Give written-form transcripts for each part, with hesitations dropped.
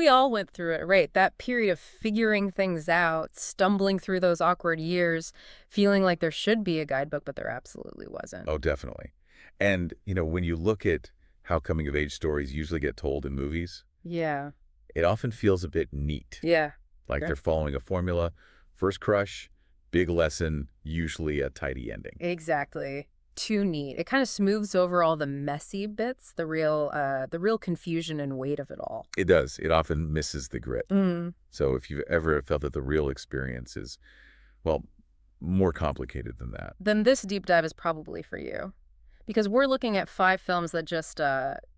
We all went through it, right? That period of figuring things out, stumbling through those awkward years, feeling like there should be a guidebook, but there absolutely wasn't. Oh, definitely. And, when you look at how coming-of-age stories usually get told in movies, Yeah. it often feels a bit neat. Yeah. Like Okay. they're following a formula. First crush, big lesson, usually a tidy ending. Exactly. Too neat. It kind of smooths over all the messy bits, the real confusion and weight of it all. It does. It often misses the grit. Mm. So if you've ever felt that the real experience is, well, more complicated than that. Then this deep dive is probably for you. Because we're looking at 5 films that just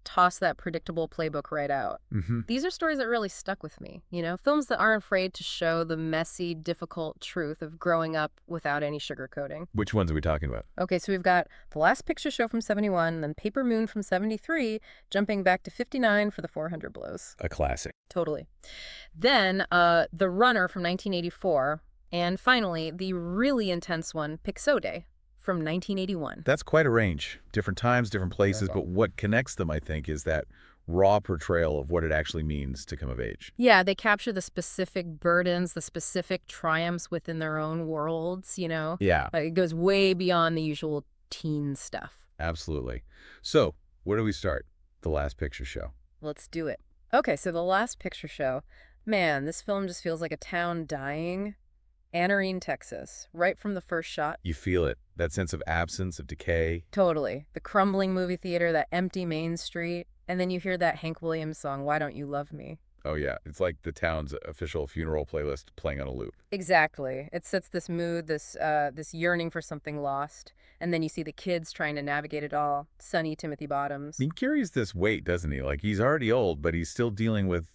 toss that predictable playbook right out. Mm-hmm. These are stories that really stuck with me, films that aren't afraid to show the messy, difficult truth of growing up without any sugarcoating. Which ones are we talking about? Okay, so we've got The Last Picture Show from 71, then Paper Moon from 73, jumping back to 59 for The 400 Blows. A classic. Totally. Then The Runner from 1984, and finally, the really intense one, Pixote, from 1981. That's quite a range. Different times, different places, but what connects them, I think, is that raw portrayal of what it actually means to come of age. Yeah, they capture the specific burdens, the specific triumphs within their own worlds, Yeah, It goes way beyond the usual teen stuff. absolutely. So, where do we start? The Last Picture Show. Let's do it. Okay, so The Last Picture Show. Man, this film just feels like a town dying. Anarene, Texas, right from the first shot. You feel it, that sense of absence, of decay. Totally. The crumbling movie theater, that empty Main Street, and then you hear that Hank Williams song, Why Don't You Love Me? Oh yeah, it's like the town's official funeral playlist playing on a loop. Exactly. It sets this mood, this yearning for something lost, and then you see the kids trying to navigate it all. Sonny Timothy Bottoms. He carries this weight, doesn't he? Like, he's already old, but he's still dealing with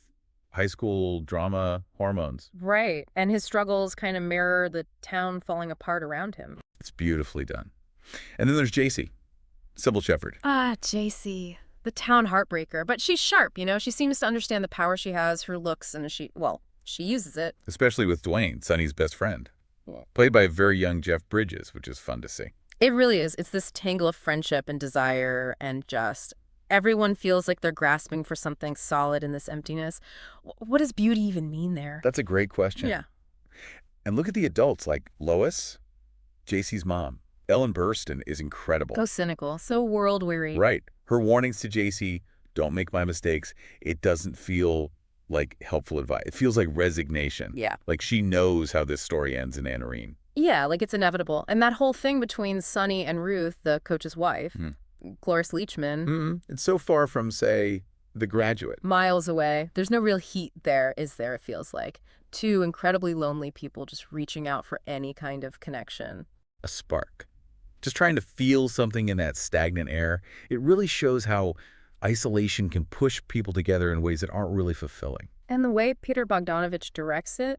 high school drama hormones. Right. And his struggles kind of mirror the town falling apart around him. It's beautifully done. And then there's JC, Sybil Shepherd. Ah, JC. The town heartbreaker. But she's sharp, She seems to understand the power she has, her looks, and she uses it. Especially with Dwayne, Sonny's best friend. Yeah. Played by a very young Jeff Bridges, which is fun to see. It really is. It's this tangle of friendship and desire and just everyone feels like they're grasping for something solid in this emptiness. What does beauty even mean there? That's a great question. Yeah. And look at the adults, like Lois, JC's mom. Ellen Burstyn is incredible. So cynical, so world-weary. Right. Her warnings to JC, don't make my mistakes. It doesn't feel like helpful advice. It feels like resignation. Yeah. Like she knows how this story ends in Anarene. Yeah, like it's inevitable. And that whole thing between Sonny and Ruth, the coach's wife, Cloris Leachman, It's so far from, say, The Graduate. miles away. There's no real heat there, is there, it feels like. 2 incredibly lonely people just reaching out for any kind of connection. A spark. Just trying to feel something in that stagnant air. It really shows how isolation can push people together in ways that aren't really fulfilling. And the way Peter Bogdanovich directs it,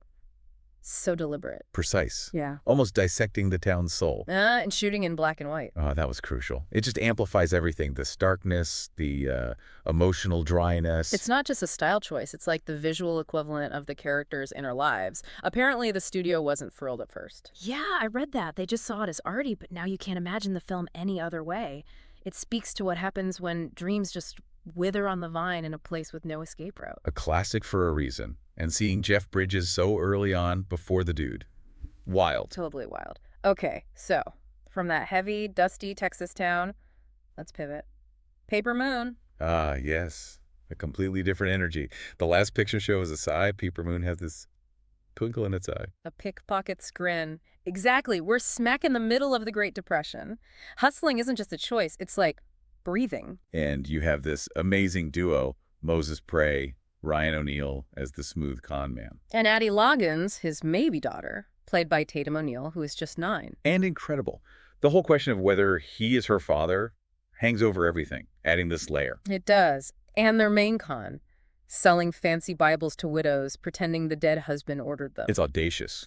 so deliberate. Precise. Yeah. Almost dissecting the town's soul. And shooting in black and white. Oh, that was crucial. It just amplifies everything. The starkness, the emotional dryness. It's not just a style choice. It's like the visual equivalent of the characters' inner lives. Apparently, the studio wasn't thrilled at first. Yeah, I read that. They just saw it as arty, but now you can't imagine the film any other way. It speaks to what happens when dreams just wither on the vine in a place with no escape route. A classic for a reason. And seeing Jeff Bridges so early on before the dude. Wild. Totally wild. Okay, so from that heavy, dusty Texas town, let's pivot. Paper Moon. Ah, yes. A completely different energy. The Last Picture Show is aside, Paper Moon has this twinkle in its eye. A pickpocket's grin. Exactly. We're smack in the middle of the Great Depression. Hustling isn't just a choice. It's like breathing. And you have this amazing duo, Moses Prey, Ryan O'Neal as the smooth con man. And Addie Loggins, his maybe daughter, played by Tatum O'Neal, who is just 9. And incredible. The whole question of whether he is her father hangs over everything, adding this layer. It does. And their main con, selling fancy Bibles to widows, pretending the dead husband ordered them. It's audacious.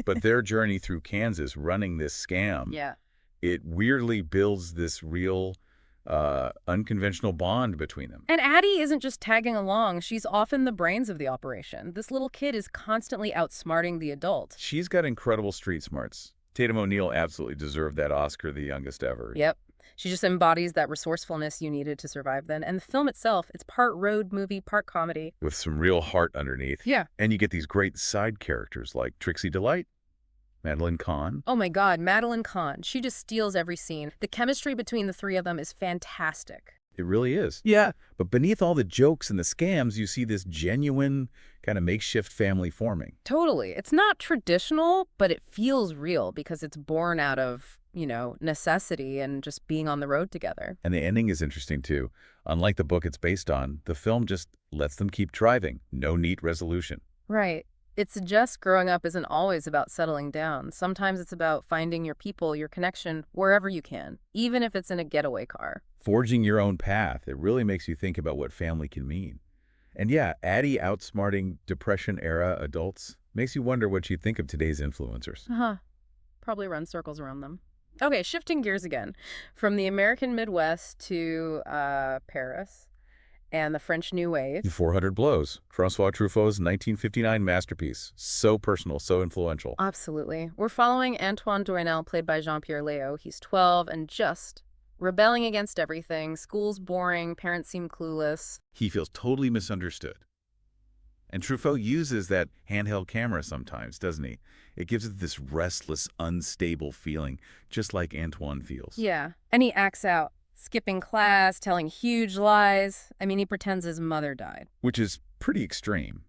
But their journey through Kansas running this scam, Yeah. it weirdly builds this real unconventional bond between them. And Addie isn't just tagging along. She's often the brains of the operation. This little kid is constantly outsmarting the adult. She's got incredible street smarts. Tatum O'Neal absolutely deserved that Oscar, the youngest ever. Yep. She just embodies that resourcefulness you needed to survive then. And the film itself, it's part road movie, part comedy. With some real heart underneath. Yeah. And you get these great side characters like Trixie Delight, Madeline Kahn. Oh my God, Madeline Kahn. She just steals every scene. The chemistry between the three of them is fantastic. It really is. Yeah. But beneath all the jokes and the scams, you see this genuine kind of makeshift family forming. Totally. It's not traditional, but it feels real because it's born out of, necessity and just being on the road together. And the ending is interesting, too. Unlike the book it's based on, the film just lets them keep driving. No neat resolution. Right. It suggests growing up isn't always about settling down. Sometimes it's about finding your people, your connection, wherever you can, even if it's in a getaway car. Forging your own path, it really makes you think about what family can mean. And yeah, Addie outsmarting Depression-era adults makes you wonder what you'd think of today's influencers. Uh-huh. Probably run circles around them. Okay, shifting gears again. From the American Midwest to Paris and the French New Wave. 400 Blows, Francois Truffaut's 1959 masterpiece. So personal, so influential. Absolutely. We're following Antoine Doinel, played by Jean-Pierre Léaud. He's 12 and just rebelling against everything. School's boring, parents seem clueless. He feels totally misunderstood. And Truffaut uses that handheld camera sometimes, doesn't he? It gives it this restless, unstable feeling, just like Antoine feels. Yeah, and he acts out, skipping class, telling huge lies. I mean, he pretends his mother died. Which is pretty extreme.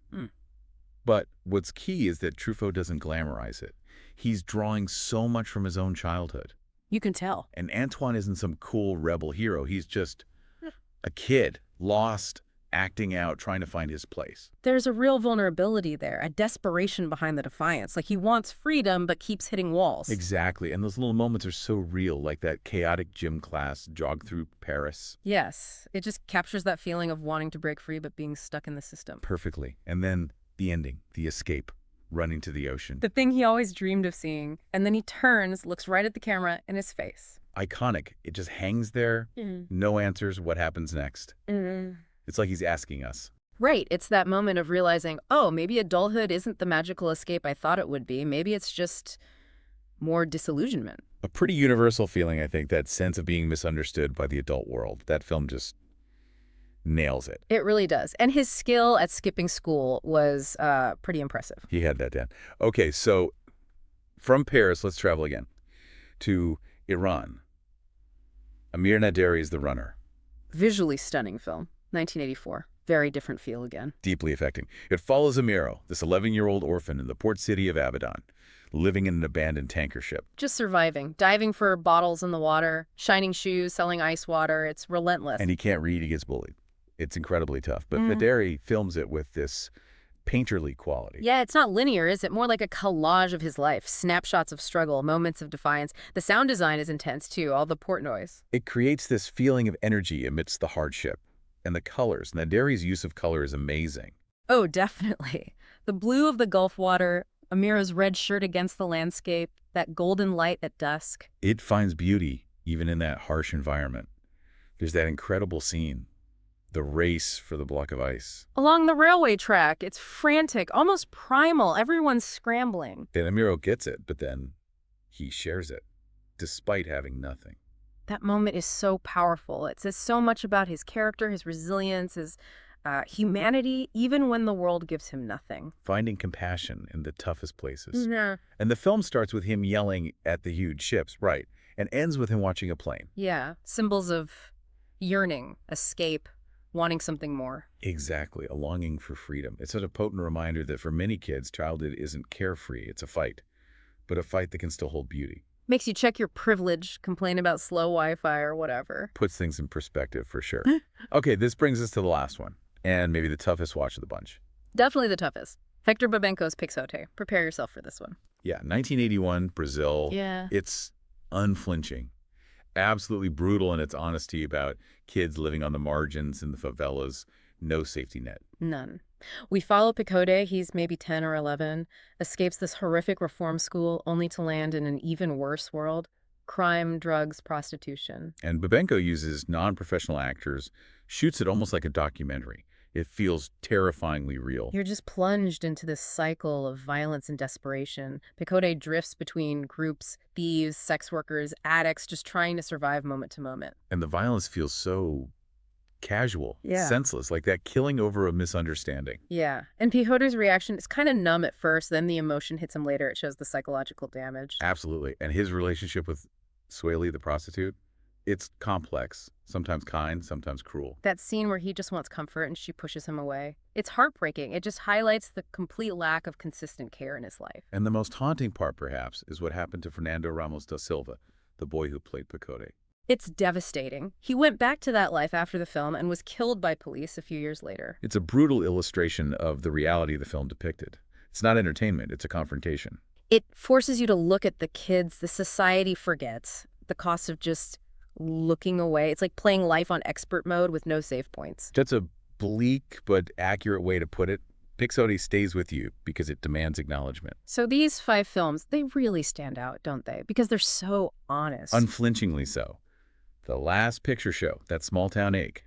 But what's key is that Truffaut doesn't glamorize it. He's drawing so much from his own childhood. You can tell. And Antoine isn't some cool rebel hero. He's just a kid, lost, acting out, trying to find his place. There's a real vulnerability there, a desperation behind the defiance. Like he wants freedom, but keeps hitting walls. Exactly. And those little moments are so real, like that chaotic gym class jog through Paris. Yes. It just captures that feeling of wanting to break free, but being stuck in the system. Perfectly. And then the ending, the escape, running to the ocean. The thing he always dreamed of seeing. And then he turns, looks right at the camera in his face. Iconic. It just hangs there. No answers. What happens next? It's like he's asking us. Right. It's that moment of realizing, oh, maybe adulthood isn't the magical escape I thought it would be. Maybe it's just more disillusionment. A pretty universal feeling, I think, that sense of being misunderstood by the adult world. That film just nails it. It really does. And his skill at skipping school was pretty impressive. He had that down. Okay, so from Paris, let's travel again to Iran. Amir Naderi is the runner. Visually stunning film. 1984. Very different feel again. Deeply affecting. It follows Amiro, this 11-year-old orphan in the port city of Abadan, living in an abandoned tanker ship. Just surviving. Diving for bottles in the water, shining shoes, selling ice water. It's relentless. And he can't read, he gets bullied. It's incredibly tough. But Naderi films it with this painterly quality. Yeah, it's not linear, is it? More like a collage of his life. Snapshots of struggle, moments of defiance. The sound design is intense, too, all the port noise. It creates this feeling of energy amidst the hardship. And the colors. Naderi's use of color is amazing. Oh, definitely. The blue of the Gulf water, Amira's red shirt against the landscape, that golden light at dusk. It finds beauty even in that harsh environment. There's that incredible scene, the race for the block of ice. Along the railway track, it's frantic, almost primal. Everyone's scrambling. And Amiro gets it, but then he shares it, despite having nothing. That moment is so powerful. It says so much about his character, his resilience, his humanity, even when the world gives him nothing. Finding compassion in the toughest places. Yeah. And the film starts with him yelling at the huge ships, right, and ends with him watching a plane. Yeah, symbols of yearning, escape, wanting something more. Exactly, a longing for freedom. It's such a potent reminder that for many kids, childhood isn't carefree, it's a fight, but a fight that can still hold beauty. Makes you check your privilege, complain about slow Wi-Fi or whatever. Puts things in perspective for sure. Okay, this brings us to the last one, and maybe the toughest watch of the bunch. Definitely the toughest. Hector Babenco's Pixote. Prepare yourself for this one. Yeah, 1981, Brazil. Yeah. It's unflinching. Absolutely brutal in its honesty about kids living on the margins in the favelas. No safety net. None. We follow Pixote, he's maybe 10 or 11, escapes this horrific reform school only to land in an even worse world. Crime, drugs, prostitution. And Babenco uses non-professional actors, shoots it almost like a documentary. It feels terrifyingly real. You're just plunged into this cycle of violence and desperation. Pixote drifts between groups, thieves, sex workers, addicts, just trying to survive moment to moment. And the violence feels so casual, Yeah. senseless, like that killing over a misunderstanding. Yeah. And Quixote's reaction is kind of numb at first, then the emotion hits him later. It shows the psychological damage. Absolutely. And his relationship with Sueli, the prostitute, it's complex, sometimes kind, sometimes cruel. That scene where he just wants comfort and she pushes him away. It's heartbreaking. It just highlights the complete lack of consistent care in his life. And the most haunting part, perhaps, is what happened to Fernando Ramos da Silva, the boy who played Pixote. It's devastating. He went back to that life after the film and was killed by police a few years later. It's a brutal illustration of the reality the film depicted. It's not entertainment, it's a confrontation. It forces you to look at the kids the society forgets, the cost of just looking away. It's like playing life on expert mode with no save points. That's a bleak but accurate way to put it. Pixote stays with you because it demands acknowledgement. So these 5 films, they really stand out, don't they? Because they're so honest. Unflinchingly so. The Last Picture Show, That Small Town Ache,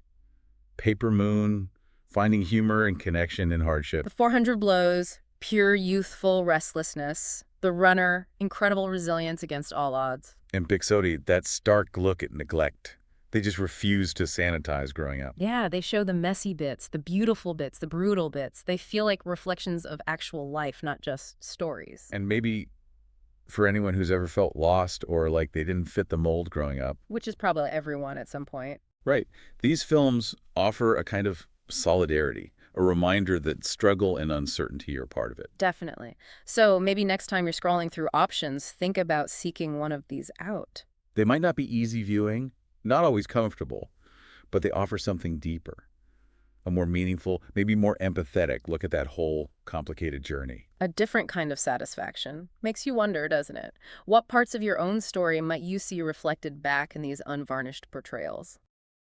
Paper Moon, finding humor and connection in hardship. The 400 Blows, pure youthful restlessness. The Runner, incredible resilience against all odds. And Pixote, that stark look at neglect. They just refuse to sanitize growing up. Yeah, they show the messy bits, the beautiful bits, the brutal bits. They feel like reflections of actual life, not just stories. And maybe for anyone who's ever felt lost or like they didn't fit the mold growing up. Which is probably everyone at some point. Right. These films offer a kind of solidarity, a reminder that struggle and uncertainty are part of it. Definitely. So maybe next time you're scrolling through options, think about seeking one of these out. They might not be easy viewing, not always comfortable, but they offer something deeper, a more meaningful, maybe more empathetic look at that whole complicated journey. A different kind of satisfaction. Makes you wonder, doesn't it? What parts of your own story might you see reflected back in these unvarnished portrayals?